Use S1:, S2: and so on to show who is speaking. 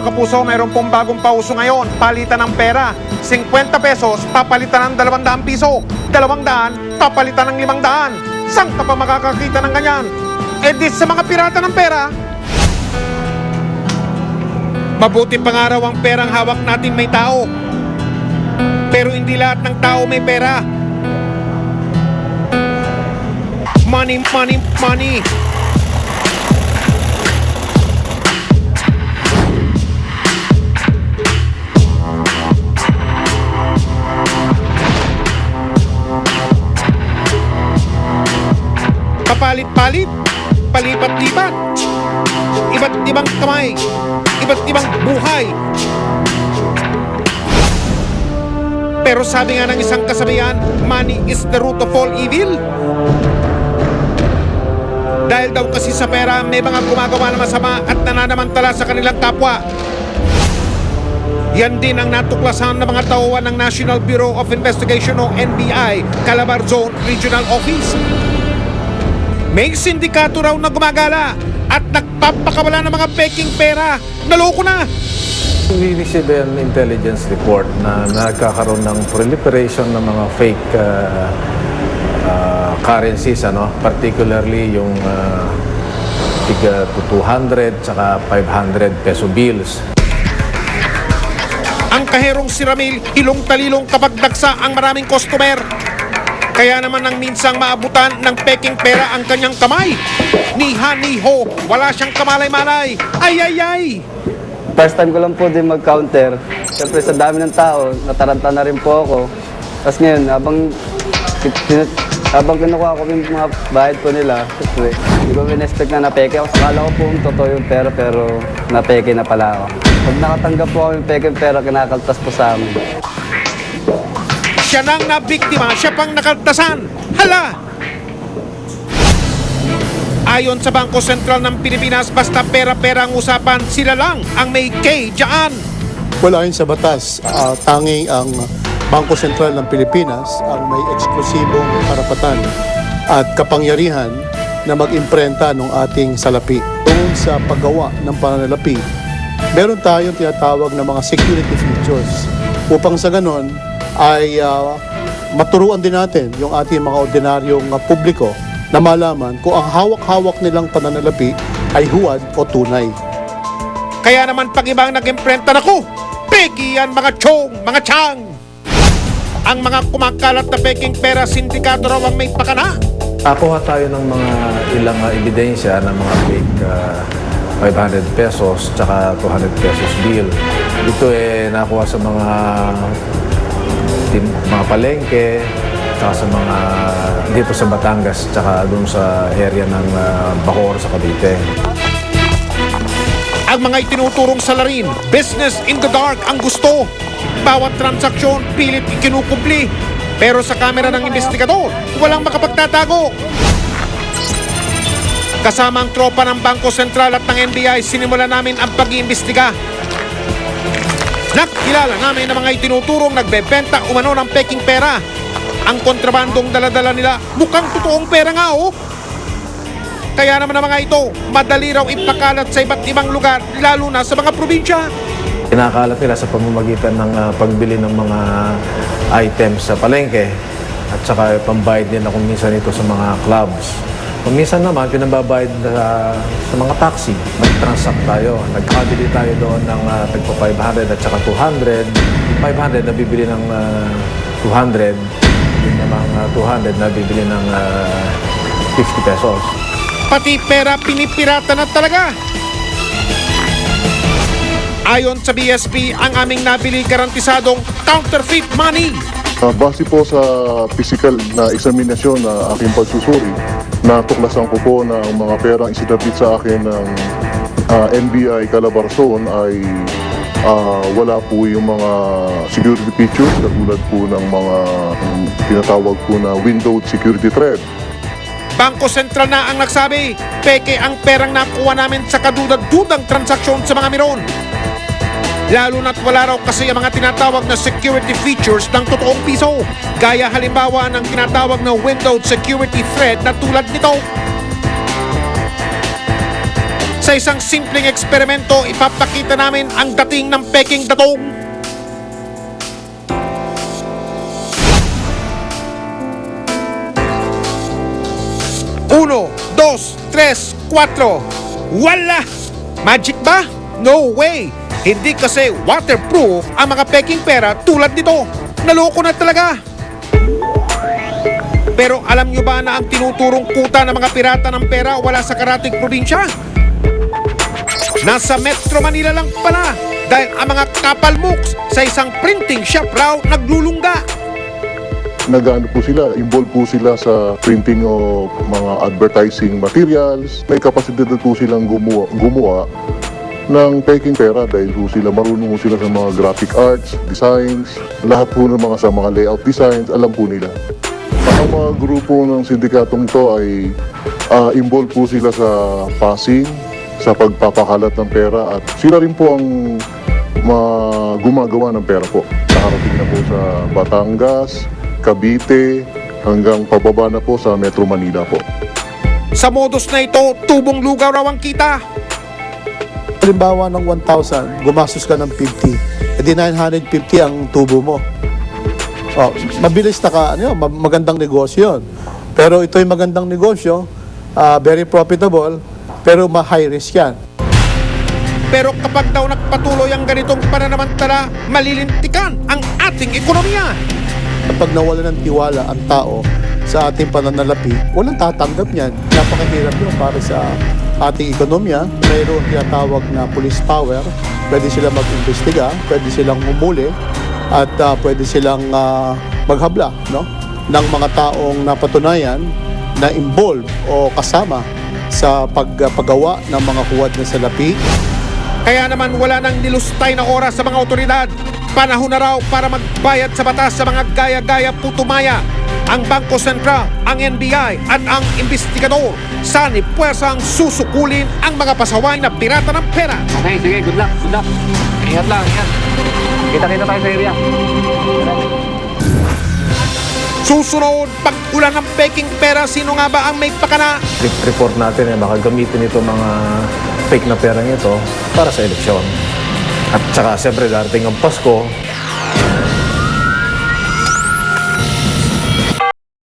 S1: mga kapuso, mayroon pong bagong pauso ngayon. Palitan ng pera. 50 pesos, papalitan ng 200 piso. 200, papalitan ng 500. Saan ka pa makakakita ng ganyan? Eh di sa mga pirata ng pera. Mabuti pang araw ang perang hawak natin may tao. Pero hindi lahat ng tao may pera. Money, money, money. Papalit-palit, palipat-lipat, iba't ibang kamay, iba't ibang buhay. Pero sabi nga ng isang kasabihan, money is the root of all evil. Dahil daw kasi sa pera, may mga gumagawa na masama at nananamantala sa kanilang kapwa. Yan din ang natuklasan ng mga tauhan ng National Bureau of Investigation o NBI, Calabar Zone Regional Office. May sindikato raw na gumagala at nagpapakawala ng mga peking pera. Naloko na!
S2: We received an intelligence report na nagkakaroon ng proliferation ng mga fake currencies, particularly yung tiga 200 tsaka 500 peso bills.
S1: Ang kaherong si Ramil, hilong-talilong kapag dagsa ang maraming customer. Kaya naman nang minsang maabutan ng peking pera ang kanyang kamay. Niha-niho, wala siyang kamalay-malay. Ay!
S3: First time ko lang po din mag-counter. Siyempre sa dami ng tao, nataranta na rin po ako. Tapos ngayon, habang kinukuha ko yung mga bayad po nila, siyempre, hindi ko in-expect na napeke ako. Akala ko po totoo yung pera pero napeke na pala ako. Pag nakatanggap po ako yung peke pera, kinakaltas po sa amin.
S1: Siya nang nabiktima, siya pang nakaltasan. Hala! Ayon sa Bangko Sentral ng Pilipinas, basta pera-pera ang usapan, sila lang ang may K dyan.
S4: Wala yun sa batas. Tanging ang Bangko Sentral ng Pilipinas ang may eksklusibong karapatan at kapangyarihan na mag-imprenta ng ating salapi. Tungkol sa paggawa ng pananalapi, meron tayong tinatawag na mga security features upang sa ganon ay maturuan din natin yung ating mga ordinaryong publiko na malaman kung ang hawak-hawak nilang pananalapi ay huwad o tunay.
S1: Kaya naman pag ibang nag-imprenta na ko, peki yan mga chong, mga chang. Ang mga kumakalat na peking pera, sindikato raw ang may pakana.
S2: Nakuha tayo ng mga ilang ebidensya ng mga fake 500 pesos tsaka 200 pesos bill. Ito nakuha sa mga palengke, tsaka sa mga dito sa Batangas, tsaka doon sa area ng Bacoor sa Cavite.
S1: Ang mga itinuturong salarin, business in the dark ang gusto. Bawat transaksyon, pilit ikinukumpli. Pero sa kamera ng investigador, walang makapagtatago. Kasama ang tropa ng Bangko Sentral at ng NBI, sinimula namin ang pag-iimbestiga. Nakilala namin ang mga itinuturong nagbebenta umano ng peking pera. Ang kontrabandong daladala nila, mukhang totoong pera nga Kaya naman ang mga ito, madali raw ipakalat sa iba't ibang lugar, lalo na sa mga probinsya.
S2: Kinakalat nila sa pamamagitan ng pagbili ng mga items sa palengke at saka pambayad nila kung minsan ito sa mga clubs. Kung minsan naman, pinababayad sa mga taxi. Nag-transact tayo. Nagkabili tayo doon ng tagpo 500 at saka 200. 500 na bibili ng 200. Yung namang 200 na bibili ng 50 pesos.
S1: Pati pera pinipirata na talaga. Ayon sa BSP, ang aming nabili garantisadong counterfeit money.
S5: Base po sa physical na eksaminasyon na aking pagsusuri, natuklasan ko po na ang mga perang isinabit sa akin ng NBI Calabar Zone ay wala po yung mga security features katulad po ng mga tinatawag po na windowed security thread.
S1: Bangko Sentral na ang nagsabi, peke ang perang nakuha namin sa kadudad-dudang transaksyon sa mga miron. Lalo na't wala raw kasi ang mga tinatawag na security features ng totoong piso. Gaya halimbawa ng tinatawag na windowed security thread na tulad nito. Sa isang simpleng eksperimento, ipapakita namin ang dating ng peking datong. Uno, dos, tres, cuatro. Wala! Magic ba? No way! Hindi kasi waterproof ang mga peking pera tulad nito. Naloko na talaga. Pero alam nyo ba na ang tinuturong kuta ng mga pirata ng pera wala sa karatig probinsya? Nasa Metro Manila lang pala dahil ang mga kapal mooks sa isang printing shop raw naglulungga.
S5: Nag-ano po sila, involved po sila sa printing o mga advertising materials. May kapasidad po silang gumawa ng peking pera dahil po sila marunong po sila sa mga graphic arts, designs, lahat po ng mga sa mga layout designs, alam po nila. Ang mga grupo ng sindikatong ito ay involved po sila sa passing, sa pagpapakalat ng pera at sila rin po ang gumagawa ng pera po. Nakarating na po sa Batangas, Cavite, hanggang pababa na po sa Metro Manila po.
S1: Sa modus na ito, tubong lugaw raw ang kita.
S4: Halimbawa ng 1,000, gumastos ka ng 50. Edi 950 ang tubo mo. Oh, mabilis na magandang negosyo yun. Pero ito'y magandang negosyo, very profitable, pero ma-high risk yan.
S1: Pero kapag daw nagpatuloy ang ganitong pananamantala, malilintikan ang ating ekonomiya.
S4: Kapag nawala ng tiwala ang tao sa ating pananalapi, walang tatanggap niyan. Napakahirap yun para sa ating ekonomiya. Mayroon tinatawag na police power. Pwede silang mag-imbestiga, pwede silang humuli, at pwede silang maghabla, no? Ng mga taong napatunayan na involved o kasama sa paggawa ng mga huwad na salapi.
S1: Kaya naman wala nang nilustay na oras sa mga otoridad. Panahon na raw para magbayad sa batas sa mga gaya-gaya putumaya. Ang Bangko Sentral, ang NBI at ang investigador sa puwersang susukulin ang mga pasaway na pirata ng pera.
S3: Okay, sige, good luck, good luck. Ingat lang, ingat. Kita-kita tayo sa area.
S1: Susunod, pag-ulan ng peking pera, sino nga ba ang may pakana?
S2: Report natin baka gamitin ito mga fake na pera nito para sa eleksyon. At saka siyempre darating ang Pasko,